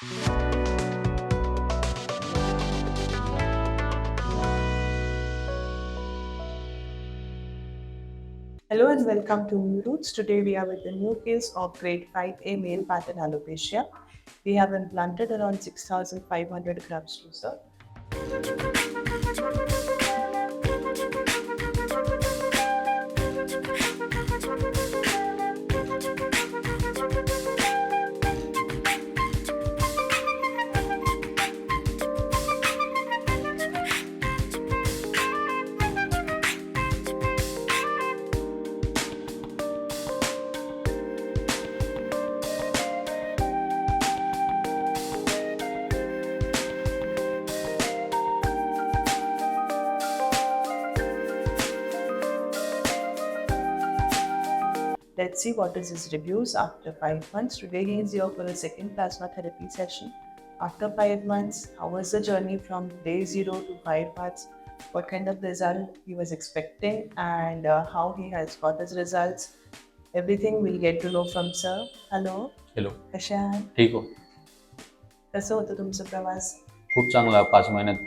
Hello and welcome to Roots. Today we are with the new case of grade 5A male pattern alopecia. We have implanted around 6,500 grams laser. Let's see what is his reviews after 5 months. Today he is here for a second plasma therapy session. After 5 months, how was the journey from day 0 to 5 months? What kind of result he was expecting and how he has got his results. Everything we'll get to know from sir. Hello. Hello. कशा आहात? ठीक हो. कसं होतं तुमचा प्रवास? खूप चांगला. 5 महिन्यात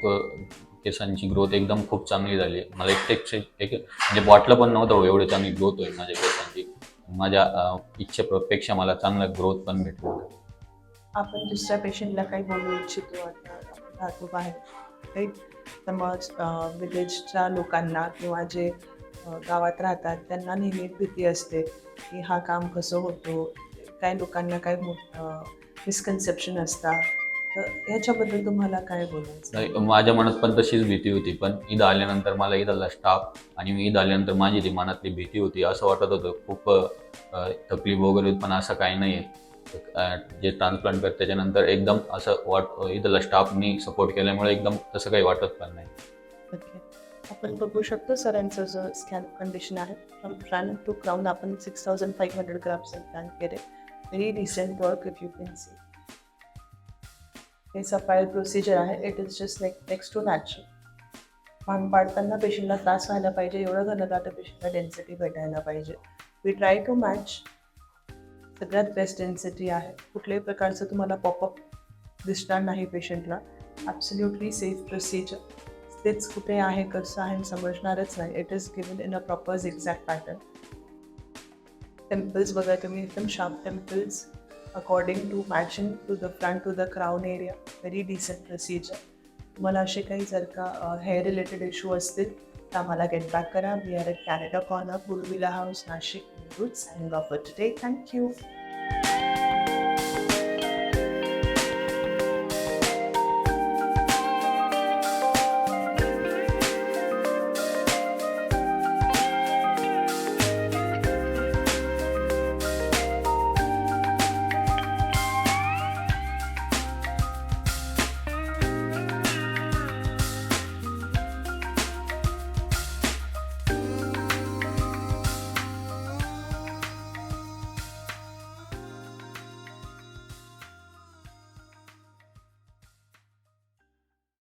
केसांची ग्रोथ एकदम खूप चांगली झाली. मला म्हणजे वाटलं पण नव्हतं हो एवढी चांगली ग्रोथ होईल माझ्या केसांची. माझ्या इच्छेपेक्षा मला चांगला ग्रोथ पण भेटला. आपण दुसऱ्या पेशंटला काही बोलू इच्छितो आता आपण राहतो बाहेर राईट. तर मग विलेजच्या लोकांना किंवा जे गावात राहतात त्यांना नेहमी भीती असते की हा काम कसं होतो, काही लोकांना काय मिसकन्सेप्शन असतात. तर ह्याच्याबद्दल तुम्हाला काय बोलायचं? नाही, माझ्या मनात पण तशीच भीती होती. पण इथं आल्यानंतर मला इथला स्टाफ आणि मी इथं आल्यानंतर माझी जी मनातली भीती होती, असं वाटत होतं खूप तकलीफ वगैरे, पण असं काही नाही आहे. जे ट्रान्सप्लांट करत त्याच्यानंतर एकदम असं इथला स्टाफनी सपोर्ट केल्यामुळे एकदम तसं काही वाटत पण नाही. ओके. आपण बघू शकतो सरांचं जो स्कॅन कंडिशन आहे फ्रॉम फ्रंट टू क्राउन आपण 6,500 ग्राम्स प्लॅन केले. Very recent work if you can see. हे सफाईल प्रोसिजर आहे. It is just next to natural. भांग पाडताना पेशंटला त्रास व्हायला पाहिजे एवढं घनदाट पेशंटला डेन्सिटी भेटायला पाहिजे. We try to match. सगळ्यात बेस्ट डेन्सिटी आहे. कुठल्याही प्रकारचं तुम्हाला पॉपअप दिसणार नाही पेशंटला. Absolutely safe procedure. तेच कुठे आहे कसं आहे समजणारच नाही. It is given in a proper exact pattern. Temples बघा तुम्ही एकदम sharp temples according to matching to the front to the crown area. Very decent procedure. तुम्हाला असे काही जर का हेअर रिलेटेड इश्यू असतील तर आम्हाला गेट बॅक करा. We are at Canada corner, पूर्विला house, Nashik. Roots signing off for today. Thank you.